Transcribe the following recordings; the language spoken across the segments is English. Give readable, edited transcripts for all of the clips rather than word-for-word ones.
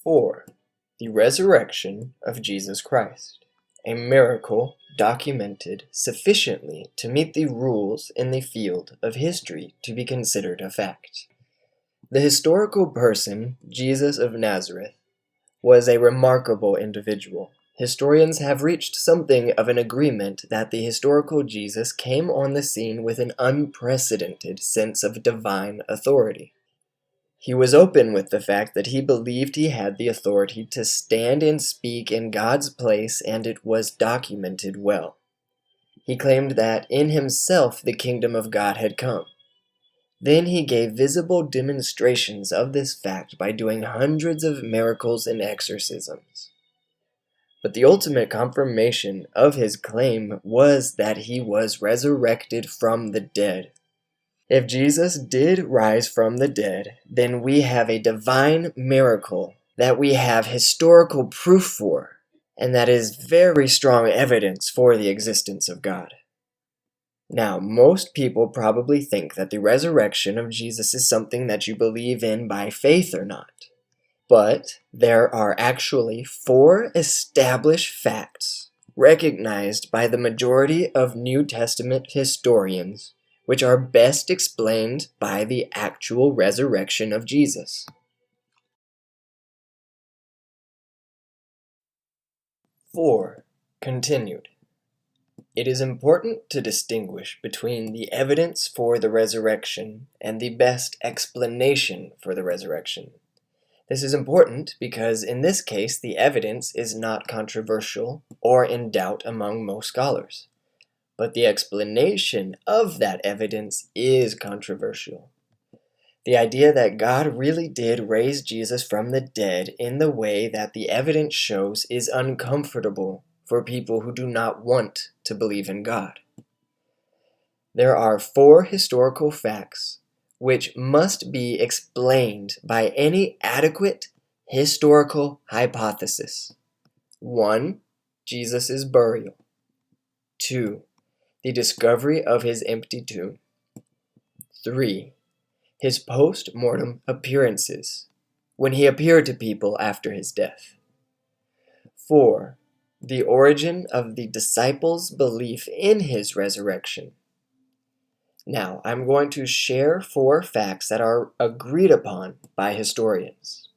4. The resurrection of Jesus Christ, a miracle documented sufficiently to meet the rules in the field of history to be considered a fact. The historical person, Jesus of Nazareth, was a remarkable individual. Historians have reached something of an agreement that the historical Jesus came on the scene with an unprecedented sense of divine authority. He was open with the fact that he believed he had the authority to stand and speak in God's place, and it was documented well. He claimed that in himself the kingdom of God had come. Then he gave visible demonstrations of this fact by doing hundreds of miracles and exorcisms. But the ultimate confirmation of his claim was that he was resurrected from the dead. If Jesus did rise from the dead, then we have a divine miracle that we have historical proof for, and that is very strong evidence for the existence of God. Now, most people probably think that the resurrection of Jesus is something that you believe in by faith or not. But there are actually 4 established facts recognized by the majority of New Testament historians, which are best explained by the actual resurrection of Jesus. 4. Continued. It is important to distinguish between the evidence for the resurrection and the best explanation for the resurrection. This is important because in this case the evidence is not controversial or in doubt among most scholars. But the explanation of that evidence is controversial. The idea that God really did raise Jesus from the dead in the way that the evidence shows is uncomfortable for people who do not want to believe in God. There are 4 historical facts which must be explained by any adequate historical hypothesis. 1. Jesus' burial. 2. The discovery of his empty tomb. 3. His post-mortem appearances, when he appeared to people after his death. 4. The origin of the disciples' belief in his resurrection. Now, I'm going to share 4 facts that are agreed upon by historians.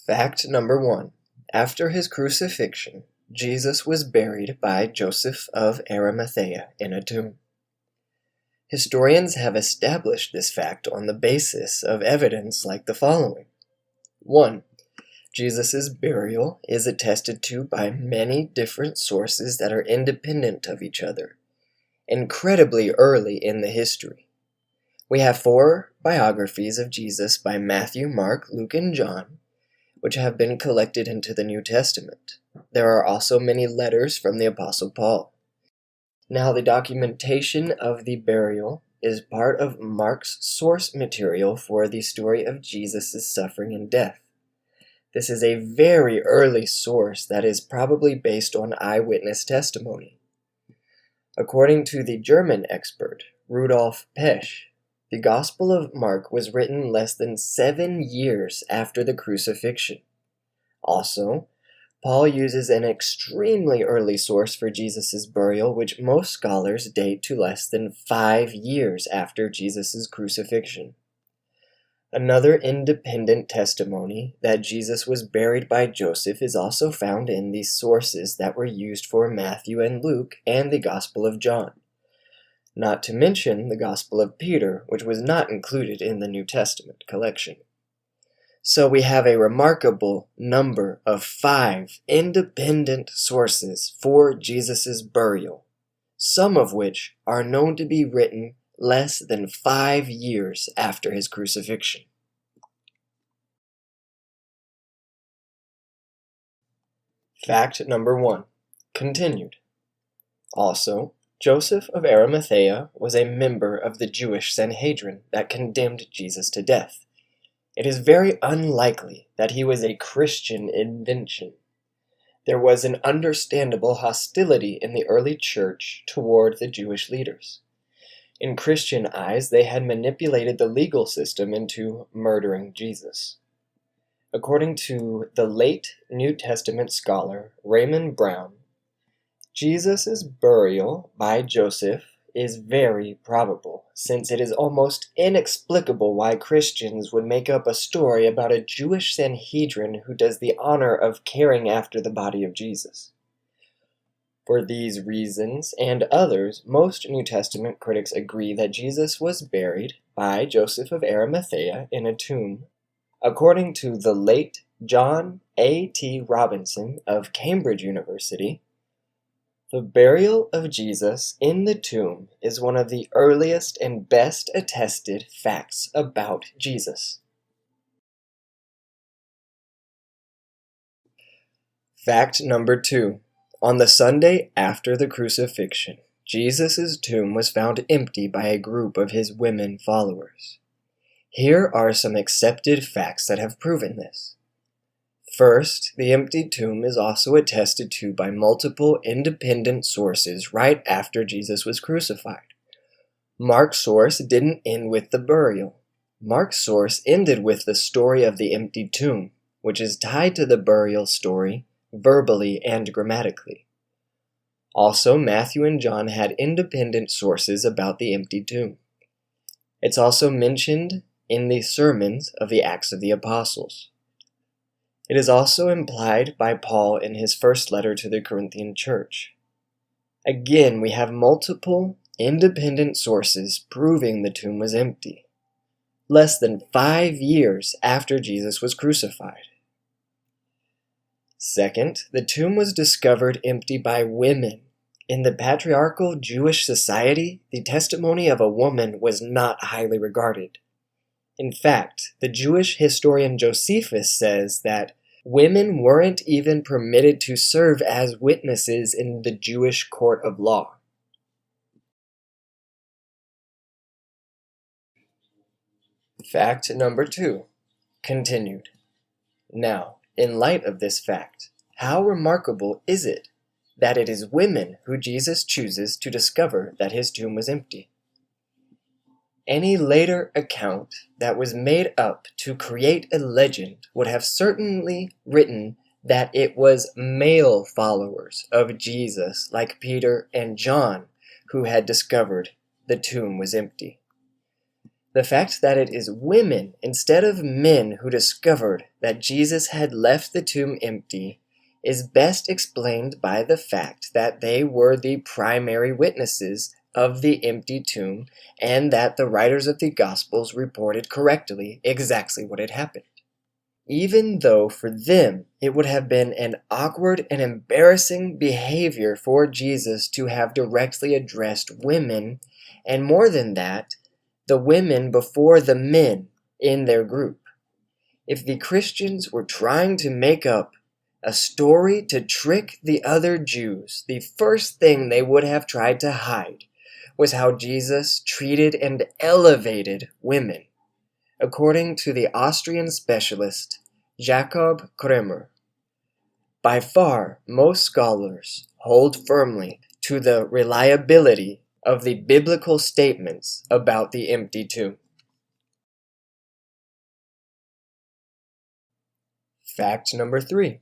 Fact number 1. After his crucifixion, Jesus was buried by Joseph of Arimathea in a tomb. Historians have established this fact on the basis of evidence like the following. 1. Jesus' burial is attested to by many different sources that are independent of each other, incredibly early in the history. We have 4 biographies of Jesus by Matthew, Mark, Luke, and John, which have been collected into the New Testament. There are also many letters from the Apostle Paul. Now, the documentation of the burial is part of Mark's source material for the story of Jesus' suffering and death. This is a very early source that is probably based on eyewitness testimony. According to the German expert, Rudolf Pesch, the Gospel of Mark was written less than 7 years after the crucifixion. Also, Paul uses an extremely early source for Jesus' burial, which most scholars date to less than 5 years after Jesus' crucifixion. Another independent testimony that Jesus was buried by Joseph is also found in the sources that were used for Matthew and Luke and the Gospel of John. Not to mention the Gospel of Peter, which was not included in the New Testament collection. So we have a remarkable number of 5 independent sources for Jesus' burial, some of which are known to be written less than 5 years after his crucifixion. Fact number 1. Continued. Also, Joseph of Arimathea was a member of the Jewish Sanhedrin that condemned Jesus to death. It is very unlikely that he was a Christian invention. There was an understandable hostility in the early church toward the Jewish leaders. In Christian eyes, they had manipulated the legal system into murdering Jesus. According to the late New Testament scholar Raymond Brown, Jesus' burial by Joseph is very probable, since it is almost inexplicable why Christians would make up a story about a Jewish Sanhedrin who does the honor of caring after the body of Jesus. For these reasons and others, most New Testament critics agree that Jesus was buried by Joseph of Arimathea in a tomb. According to the late John A.T. Robinson of Cambridge University, the burial of Jesus in the tomb is one of the earliest and best attested facts about Jesus. Fact number 2. On the Sunday after the crucifixion, Jesus' tomb was found empty by a group of his women followers. Here are some accepted facts that have proven this. First, the empty tomb is also attested to by multiple independent sources right after Jesus was crucified. Mark's source didn't end with the burial. Mark's source ended with the story of the empty tomb, which is tied to the burial story verbally and grammatically. Also, Matthew and John had independent sources about the empty tomb. It's also mentioned in the sermons of the Acts of the Apostles. It is also implied by Paul in his first letter to the Corinthian church. Again, we have multiple independent sources proving the tomb was empty, less than 5 years after Jesus was crucified. Second, the tomb was discovered empty by women. In the patriarchal Jewish society, the testimony of a woman was not highly regarded. In fact, the Jewish historian Josephus says that women weren't even permitted to serve as witnesses in the Jewish court of law. Fact number 2. Continued. Now, in light of this fact, how remarkable is it that it is women who Jesus chooses to discover that his tomb was empty? Any later account that was made up to create a legend would have certainly written that it was male followers of Jesus like Peter and John who had discovered the tomb was empty. The fact that it is women instead of men who discovered that Jesus had left the tomb empty is best explained by the fact that they were the primary witnesses of the empty tomb, and that the writers of the Gospels reported correctly exactly what had happened. Even though for them it would have been an awkward and embarrassing behavior for Jesus to have directly addressed women, and more than that, the women before the men in their group. If the Christians were trying to make up a story to trick the other Jews, the first thing they would have tried to hide was how Jesus treated and elevated women. According to the Austrian specialist Jakob Kremer, by far most scholars hold firmly to the reliability of the biblical statements about the empty tomb. Fact number 3.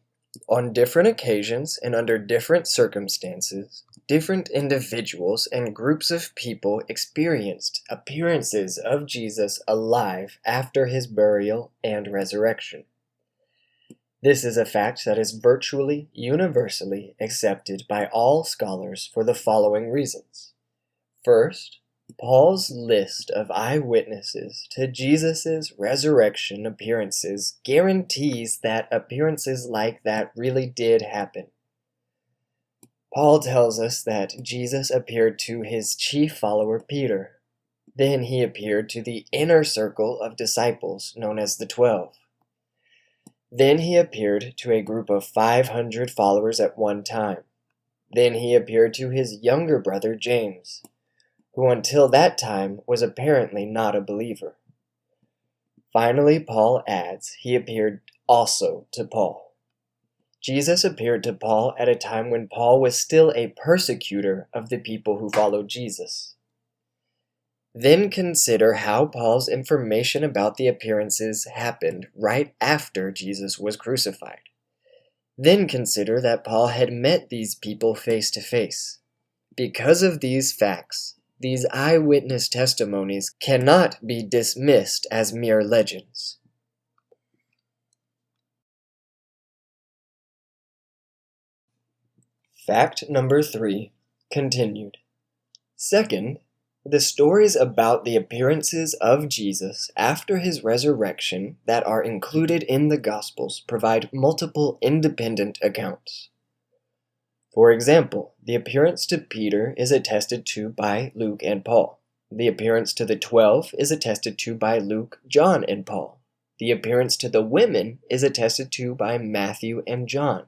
On different occasions and under different circumstances, different individuals and groups of people experienced appearances of Jesus alive after his burial and resurrection. This is a fact that is virtually universally accepted by all scholars for the following reasons. First, Paul's list of eyewitnesses to Jesus' resurrection appearances guarantees that appearances like that really did happen. Paul tells us that Jesus appeared to his chief follower Peter. Then he appeared to the inner circle of disciples known as the 12. Then he appeared to a group of 500 followers at one time. Then he appeared to his younger brother James, who until that time was apparently not a believer. Finally, Paul adds, he appeared also to Paul. Jesus appeared to Paul at a time when Paul was still a persecutor of the people who followed Jesus. Then consider how Paul's information about the appearances happened right after Jesus was crucified. Then consider that Paul had met these people face to face. Because of these facts, these eyewitness testimonies cannot be dismissed as mere legends. Fact number 3, continued. Second, the stories about the appearances of Jesus after his resurrection that are included in the Gospels provide multiple independent accounts. For example, the appearance to Peter is attested to by Luke and Paul. The appearance to the 12 is attested to by Luke, John, and Paul. The appearance to the women is attested to by Matthew and John.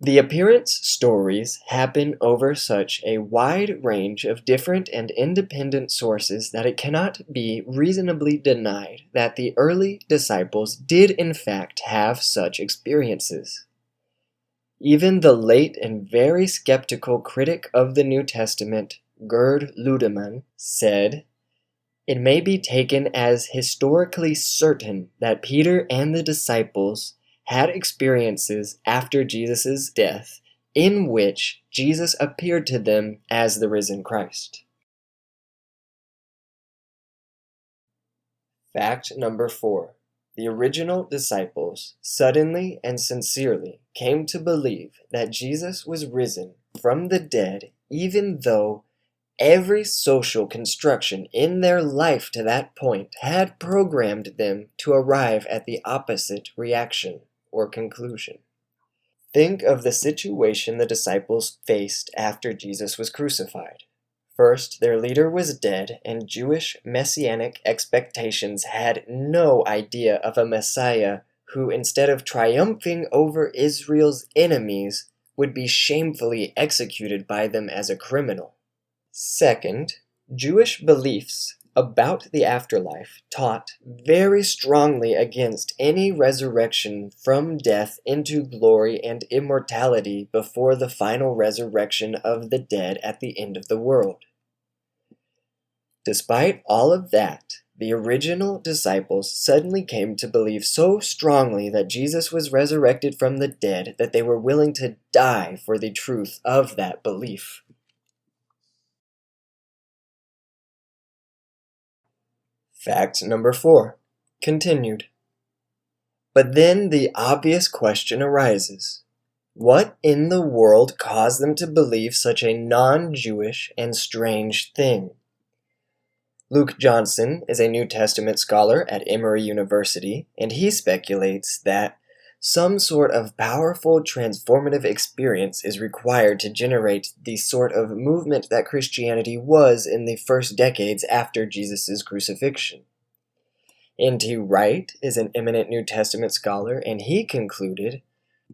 The appearance stories happen over such a wide range of different and independent sources that it cannot be reasonably denied that the early disciples did in fact have such experiences. Even the late and very skeptical critic of the New Testament, Gerd Ludemann, said, "It may be taken as historically certain that Peter and the disciples had experiences after Jesus' death in which Jesus appeared to them as the risen Christ." Fact number 4. The original disciples suddenly and sincerely came to believe that Jesus was risen from the dead, even though every social construction in their life to that point had programmed them to arrive at the opposite reaction or conclusion. Think of the situation the disciples faced after Jesus was crucified. First, their leader was dead, and Jewish messianic expectations had no idea of a Messiah who, instead of triumphing over Israel's enemies, would be shamefully executed by them as a criminal. Second, Jewish beliefs about the afterlife taught very strongly against any resurrection from death into glory and immortality before the final resurrection of the dead at the end of the world. Despite all of that, the original disciples suddenly came to believe so strongly that Jesus was resurrected from the dead that they were willing to die for the truth of that belief. Fact number 4, continued. But then the obvious question arises. What in the world caused them to believe such a non-Jewish and strange thing? Luke Johnson is a New Testament scholar at Emory University, and he speculates that some sort of powerful transformative experience is required to generate the sort of movement that Christianity was in the first decades after Jesus' crucifixion. N.T. Wright is an eminent New Testament scholar, and he concluded,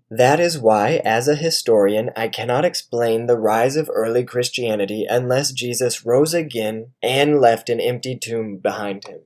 "That is why, as a historian, I cannot explain the rise of early Christianity unless Jesus rose again and left an empty tomb behind him."